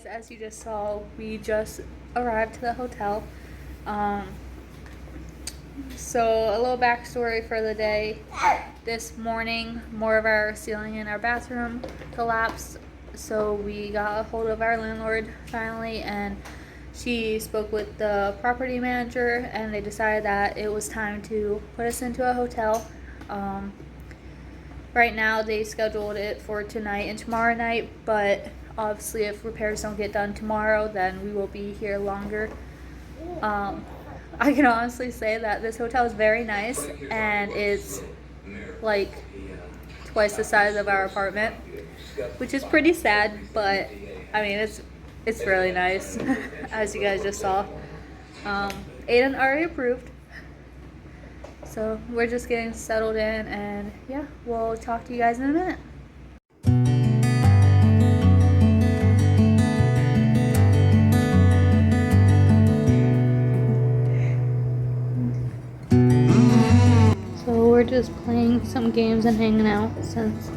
As you just saw, we just arrived to the hotel. So a little backstory for the day. This morning, more of our ceiling in our bathroom collapsed, so we got a hold of our landlord finally, and she spoke with the property manager, and they decided that it was time to put us into a hotel. Right now they scheduled it for tonight and tomorrow night, but obviously if repairs don't get done tomorrow, then we will be here longer. I can honestly say that this hotel is very nice, and it's like twice the size of our apartment, which is pretty sad, but I mean it's really nice. As you guys just saw, Aiden already approved, so we're just getting settled in, and yeah, we'll talk to you guys in a minute. We're just playing some games and hanging out since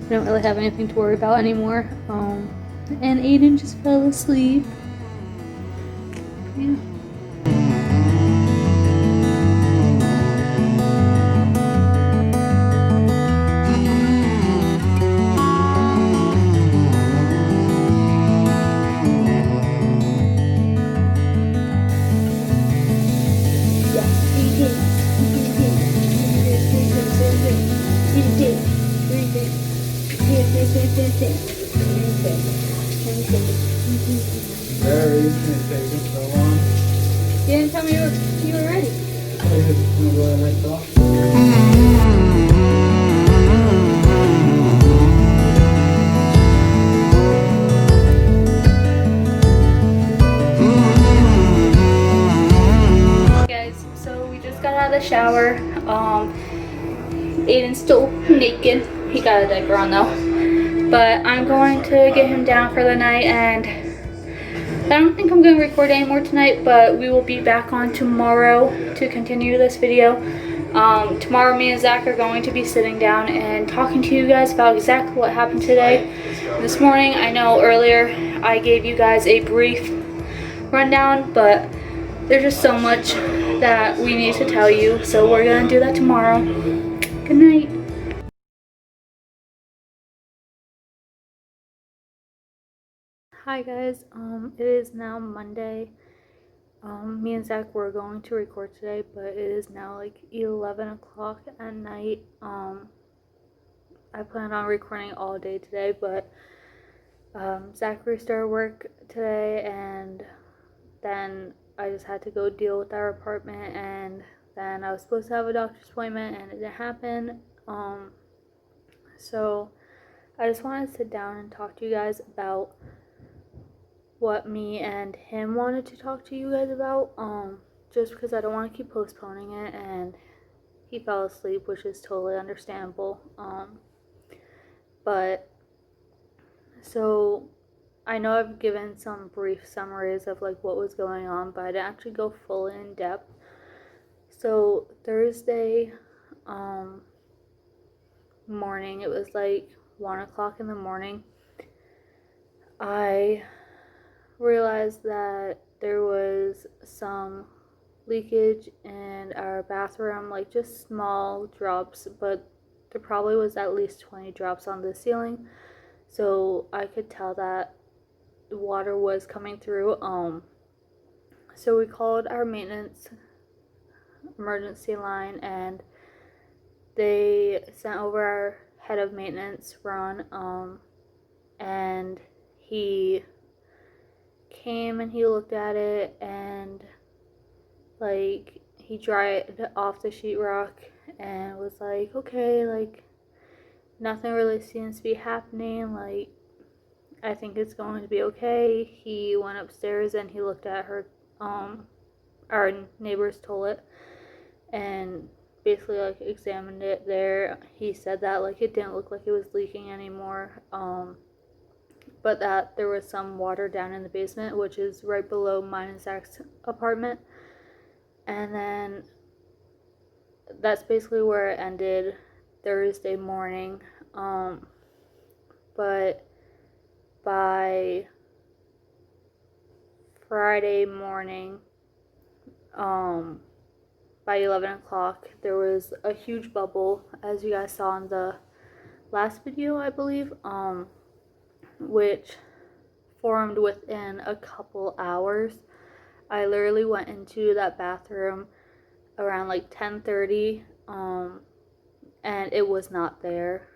we don't really have anything to worry about anymore. And Aiden just fell asleep. Yeah. Very, it's been taking so long. You didn't tell me you were ready. Guys, so we just got out of the shower. Aiden's still naked. He got a diaper on though. But I'm going to get him down for the night, and I don't think I'm going to record anymore tonight, but we will be back on tomorrow to continue this video. Tomorrow me and Zach are going to be sitting down and talking to you guys about exactly what happened today. This morning, I know earlier I gave you guys a brief rundown, but there's just so much that we need to tell you, so we're going to do that tomorrow. Good night. Hi guys, it is now Monday. Me and Zach were going to record today, but it is now like 11 o'clock at night. I plan on recording all day today, but Zach restarted work today, and then I just had to go deal with our apartment, and then I was supposed to have a doctor's appointment and it didn't happen. So I just wanted to sit down and talk to you guys about what me and him wanted to talk to you guys about, just because I don't want to keep postponing it, and he fell asleep, which is totally understandable. But so I know I've given some brief summaries of like what was going on, but I didn't actually go fully in depth. So Thursday morning, it was like 1 o'clock in the morning, I realized that there was some leakage in our bathroom, like just small drops, but there probably was at least 20 drops on the ceiling. So I could tell that the water was coming through. So we called our maintenance emergency line, and they sent over our head of maintenance, Ron, and he came and he looked at it, and like he dried off the sheetrock and was like, okay, like nothing really seems to be happening, like I think it's going to be okay. He went upstairs and he looked at our neighbor's toilet and basically like examined it there. He said that like it didn't look like it was leaking anymore, but that there was some water down in the basement, which is right below mine and Zach's apartment. And then that's basically where it ended Thursday morning. But by Friday morning, by 11 o'clock, there was a huge bubble, as you guys saw in the last video, I believe, which formed within a couple hours. I literally went into that bathroom around like 10:30, and it was not there.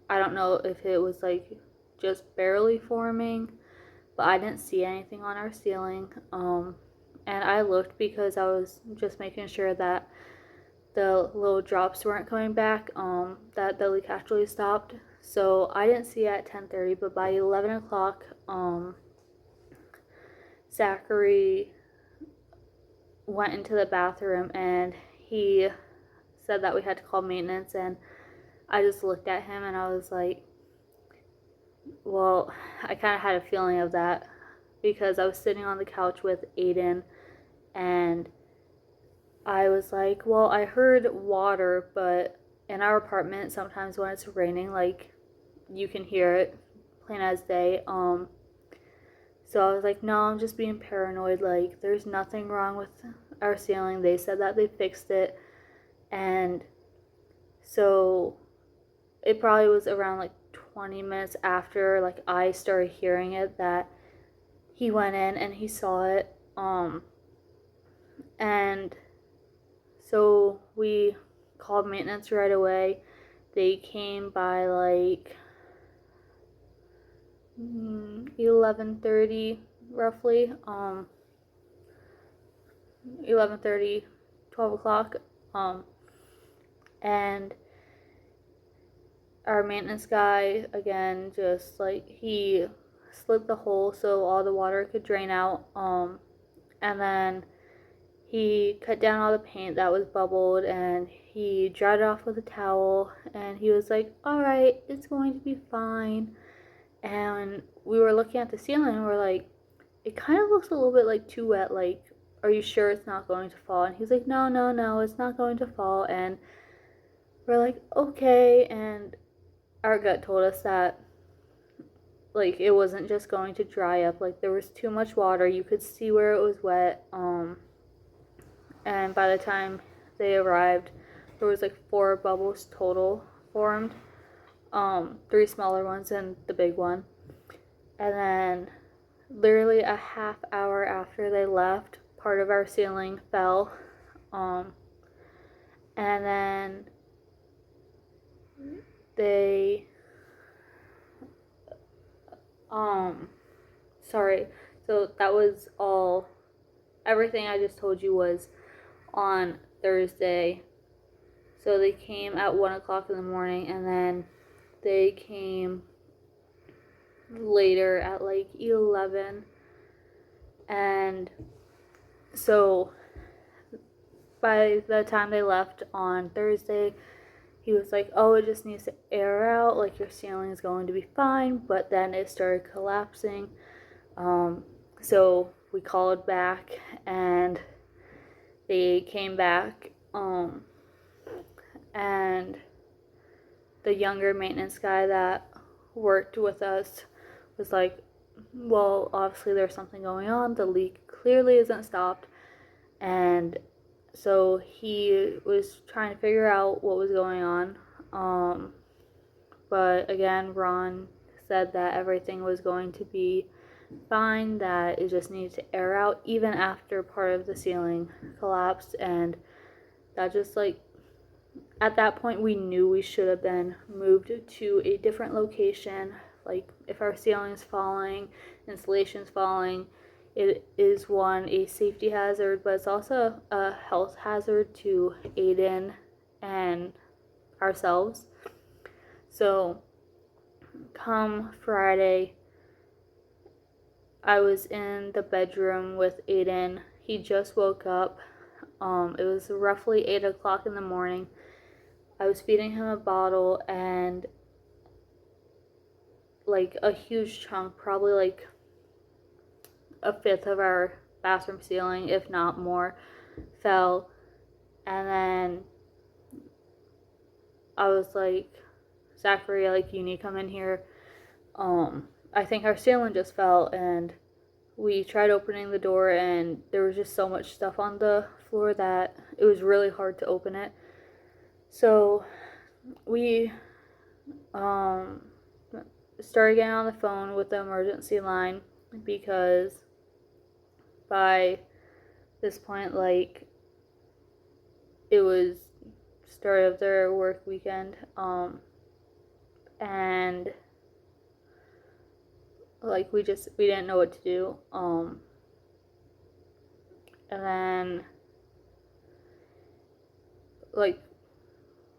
I don't know if it was like just barely forming, but I didn't see anything on our ceiling. And I looked because I was just making sure that the little drops weren't coming back, that the leak actually stopped. So I didn't see it at 10:30, but by 11 o'clock, Zachary went into the bathroom and he said that we had to call maintenance, and I just looked at him and I was like, well, I kind of had a feeling of that because I was sitting on the couch with Aiden, and I was like, well, I heard water, but in our apartment sometimes when it's raining, like you can hear it plain as day. So I was like, no, I'm just being paranoid, like there's nothing wrong with our ceiling. They said that they fixed it. And so it probably was around like 20 minutes after like I started hearing it that he went in and he saw it. And so we called maintenance right away. They came by like 11:30 roughly, 11:30, 12 o'clock, and our maintenance guy, again, just like he slit the hole so all the water could drain out, and then he cut down all the paint that was bubbled and he dried it off with a towel, and he was like, alright, it's going to be fine. And we were looking at the ceiling and we're like, it kind of looks a little bit like too wet, like, are you sure it's not going to fall? And he's like, no, it's not going to fall. And we're like, okay. And our gut told us that like it wasn't just going to dry up, like there was too much water, you could see where it was wet. And by the time they arrived, there was like 4 bubbles total formed, 3 smaller ones and the big one. And then literally a half hour after they left, part of our ceiling fell, and then they sorry, so that was all, everything I just told you was on Thursday. So they came at 1 o'clock in the morning, and then they came later at like 11. And so by the time they left on Thursday, he was like, oh, it just needs to air out, like your ceiling is going to be fine. But then it started collapsing. So we called back and they came back, and the younger maintenance guy that worked with us was like, well, obviously there's something going on. The leak clearly isn't stopped. And so he was trying to figure out what was going on. But again, Ron said that everything was going to be fine, that it just needed to air out even after part of the ceiling collapsed. And that just like, at that point we knew we should have been moved to a different location. Like if our ceiling's falling, insulation's falling, it is one, a safety hazard, but it's also a health hazard to Aiden and ourselves. So come Friday, I was in the bedroom with Aiden. He just woke up. It was roughly 8 o'clock in the morning. I was feeding him a bottle, and like a huge chunk, probably like a fifth of our bathroom ceiling, if not more, fell. And then I was like, Zachary, like, you need to come in here. I think our ceiling just fell, and we tried opening the door, and there was just so much stuff on the floor that it was really hard to open it. So we started getting on the phone with the emergency line, because by this point, like, it was start of their work weekend, and like we didn't know what to do, and then like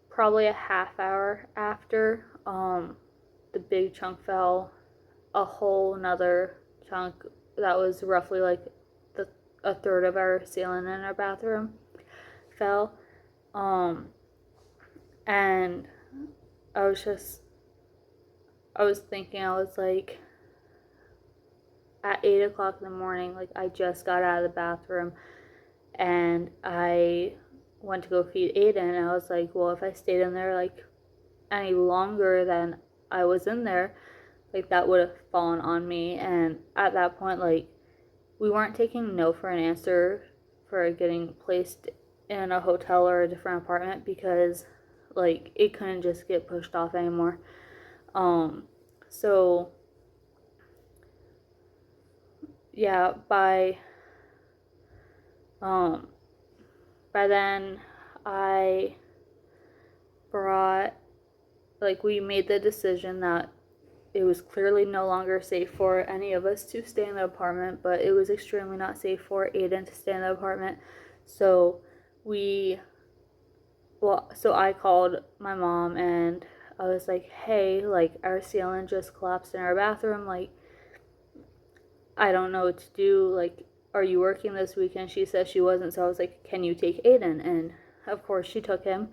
probably a half hour after the big chunk fell, a whole nother chunk that was roughly like a third of our ceiling in our bathroom fell, and I was thinking, I was like, at 8 o'clock in the morning, like, I just got out of the bathroom and I went to go feed Aiden, and I was like, well, if I stayed in there like any longer than I was in there, like, that would have fallen on me. And at that point, like, we weren't taking no for an answer for getting placed in a hotel or a different apartment, because like it couldn't just get pushed off anymore. So yeah, by then I brought, like, we made the decision that it was clearly no longer safe for any of us to stay in the apartment, but it was extremely not safe for Aiden to stay in the apartment. So so I called my mom and I was like, hey, like, our ceiling just collapsed in our bathroom. Like, I don't know what to do. Like, are you working this weekend? She said she wasn't. So I was like, can you take Aiden? And of course she took him.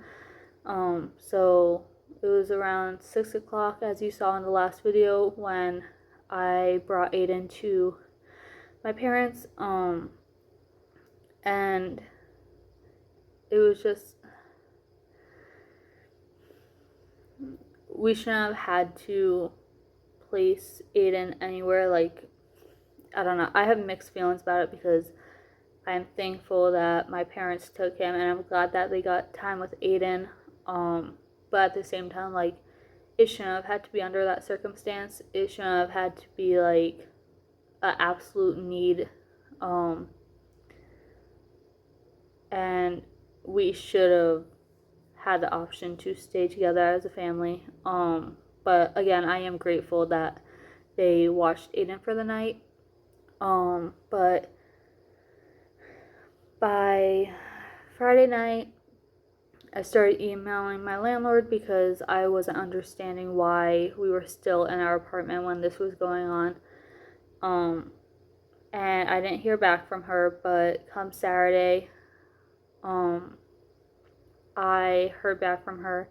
So it was around 6 o'clock, as you saw in the last video, when I brought Aiden to my parents. And it was just, we shouldn't have had to place Aiden anywhere. Like, I don't know. I have mixed feelings about it, because I'm thankful that my parents took him, and I'm glad that they got time with Aiden. But at the same time, like, it shouldn't have had to be under that circumstance. It shouldn't have had to be like an absolute need. And we should have had the option to stay together as a family. But again, I am grateful that they watched Aiden for the night. But by Friday night, I started emailing my landlord, because I wasn't understanding why we were still in our apartment when this was going on. And I didn't hear back from her, but come Saturday, I heard back from her,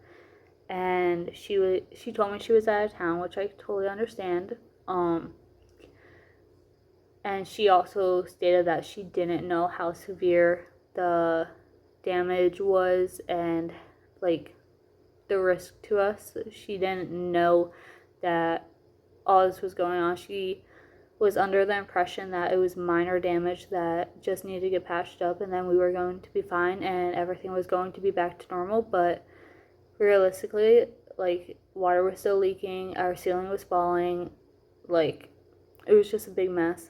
and she told me she was out of town, which I totally understand. And she also stated that she didn't know how severe the damage was, and like the risk to us. She didn't know that all this was going on. She was under the impression that it was minor damage that just needed to get patched up, and then we were going to be fine and everything was going to be back to normal. But realistically, like, water was still leaking, our ceiling was falling, like, it was just a big mess.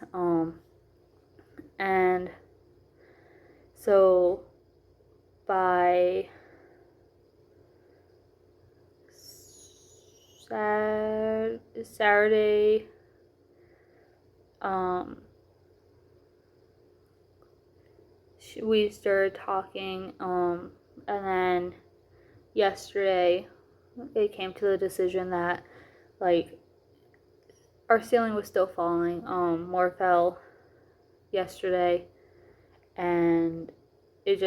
And so by Saturday, we started talking, and then yesterday it came to the decision that, like, our ceiling was still falling. More fell yesterday, and it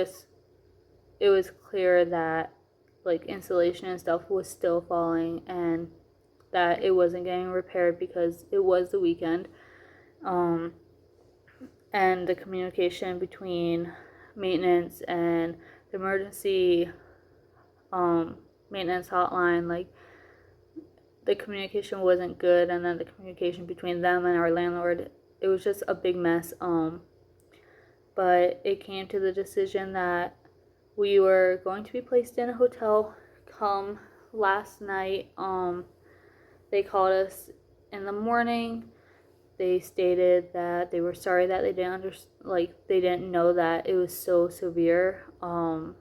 was clear that, like, insulation and stuff was still falling and that it wasn't getting repaired because it was the weekend. And the communication between maintenance and the emergency maintenance hotline, like, the communication wasn't good, and then the communication between them and our landlord, it was just a big mess. But it came to the decision that we were going to be placed in a hotel come last night. They called us in the morning. They stated that they were sorry that they didn't know that it was so severe, and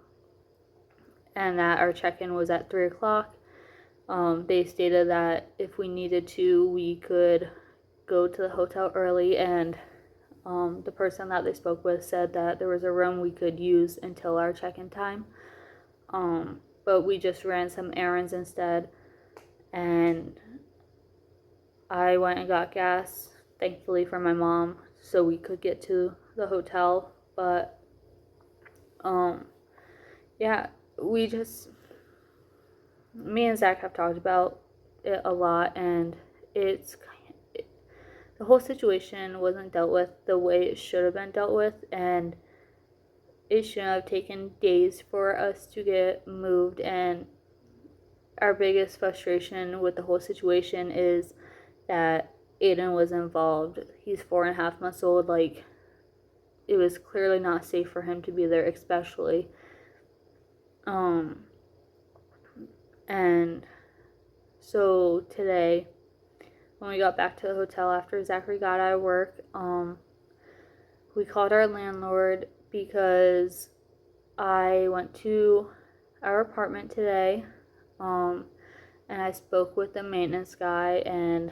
that our check-in was at 3 o'clock. They stated that if we needed to, we could go to the hotel early, and the person that they spoke with said that there was a room we could use until our check-in time. But we just ran some errands instead, and I went and got gas, thankfully, for my mom, so we could get to the hotel. But yeah, me and Zach have talked about it a lot, and the whole situation wasn't dealt with the way it should have been dealt with, and it shouldn't have taken days for us to get moved. And our biggest frustration with the whole situation is that Aiden was involved. He's 4.5 months old. Like, it was clearly not safe for him to be there, especially. And so today, when we got back to the hotel after Zachary got out of work, we called our landlord because I went to our apartment today, and I spoke with the maintenance guy, and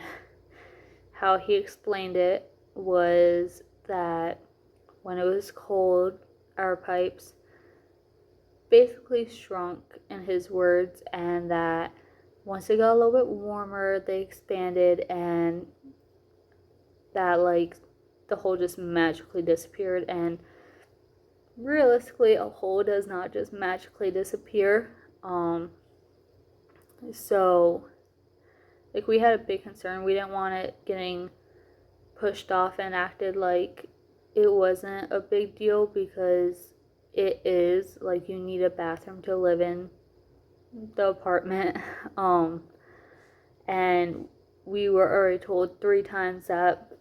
how he explained it was that when it was cold, our pipes basically shrunk, in his words, and that once it got a little bit warmer, they expanded, and that, like, the hole just magically disappeared. And realistically, a hole does not just magically disappear. So, like, we had a big concern. We didn't want it getting pushed off and acted like it wasn't a big deal, because it is. Like, you need a bathroom to live in the apartment. And we were already told 3 times that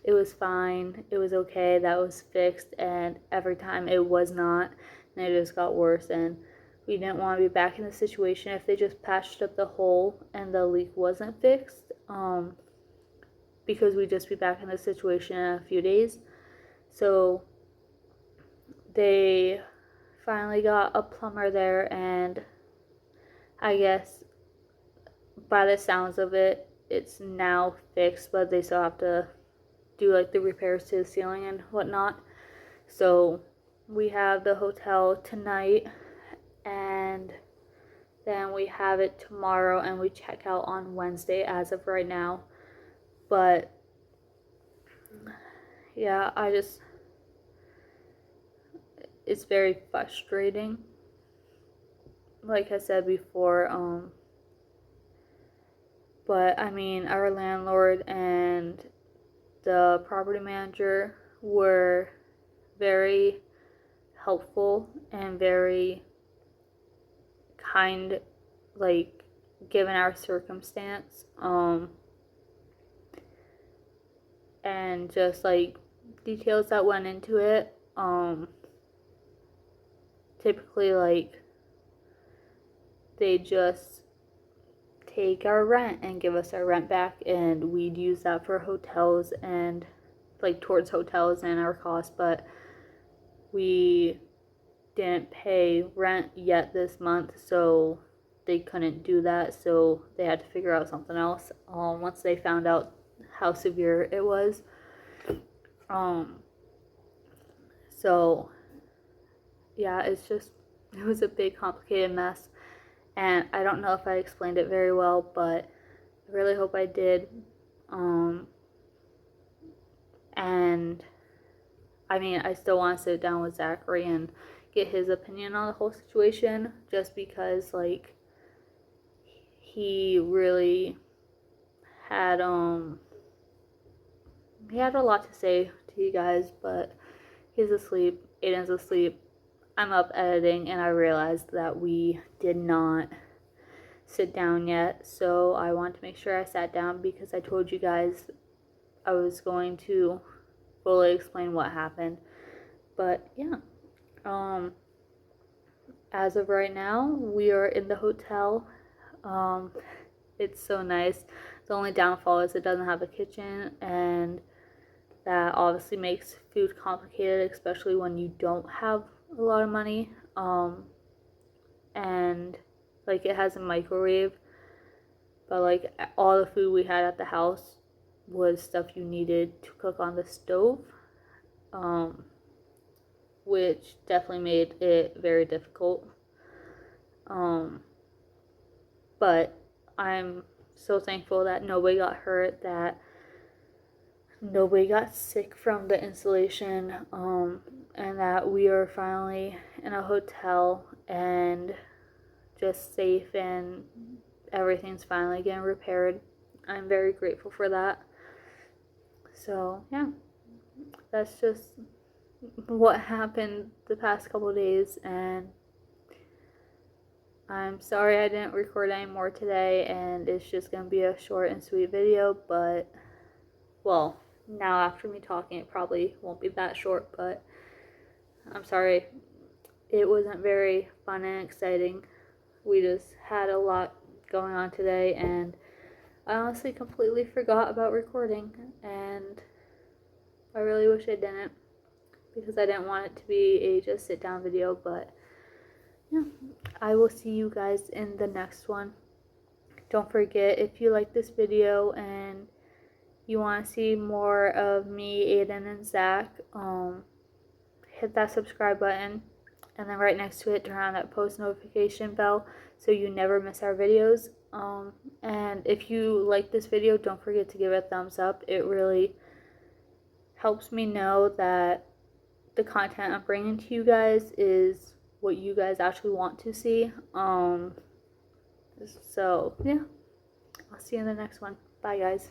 it was fine, it was okay, that was fixed, and every time it was not, and it just got worse. And we didn't want to be back in the situation if they just patched up the hole and the leak wasn't fixed, because we'd just be back in the situation in a few days. So they finally got a plumber there, and I guess by the sounds of it, it's now fixed, but they still have to do, like, the repairs to the ceiling and whatnot. So we have the hotel tonight, and then we have it tomorrow, and we check out on Wednesday as of right now. But yeah, it's very frustrating, like I said before. But I mean, our landlord and the property manager were very helpful and very kind like, given our circumstance, and just like details that went into it. Typically, like, they just take our rent and give us our rent back, and we'd use that for hotels and like towards hotels and our costs, but we didn't pay rent yet this month, so they couldn't do that, so they had to figure out something else once they found out how severe it was. So yeah, it was a big complicated mess, and I don't know if I explained it very well, but I really hope I did. And I mean, I still want to sit down with Zachary and get his opinion on the whole situation, just because, like, he really had he had a lot to say to you guys, but he's asleep, Aiden's asleep, I'm up editing, and I realized that we did not sit down yet, so I want to make sure I sat down because I told you guys I was going to fully explain what happened. But yeah, as of right now, we are in the hotel. It's so nice. The only downfall is it doesn't have a kitchen, and that obviously makes food complicated, especially when you don't have a lot of money. And like, it has a microwave, but like all the food we had at the house was stuff you needed to cook on the stove, which definitely made it very difficult. But I'm so thankful that nobody got hurt, that nobody got sick from the installation, and that we are finally in a hotel and just safe, and everything's finally getting repaired. I'm very grateful for that. So yeah, that's just what happened the past couple days, and I'm sorry I didn't record any more today, and it's just gonna be a short and sweet video. But well, now after me talking, it probably won't be that short, but I'm sorry it wasn't very fun and exciting. We just had a lot going on today, and I honestly completely forgot about recording, and I really wish I didn't, because I didn't want it to be a just sit down video. But yeah, I will see you guys in the next one. Don't forget, if you like this video and you want to see more of me, Aiden, and Zach, hit that subscribe button, and then right next to it, turn on that post notification bell so you never miss our videos. And if you like this video, don't forget to give it a thumbs up. It really helps me know that the content I'm bringing to you guys is what you guys actually want to see. So yeah, I'll see you in the next one. Bye, guys.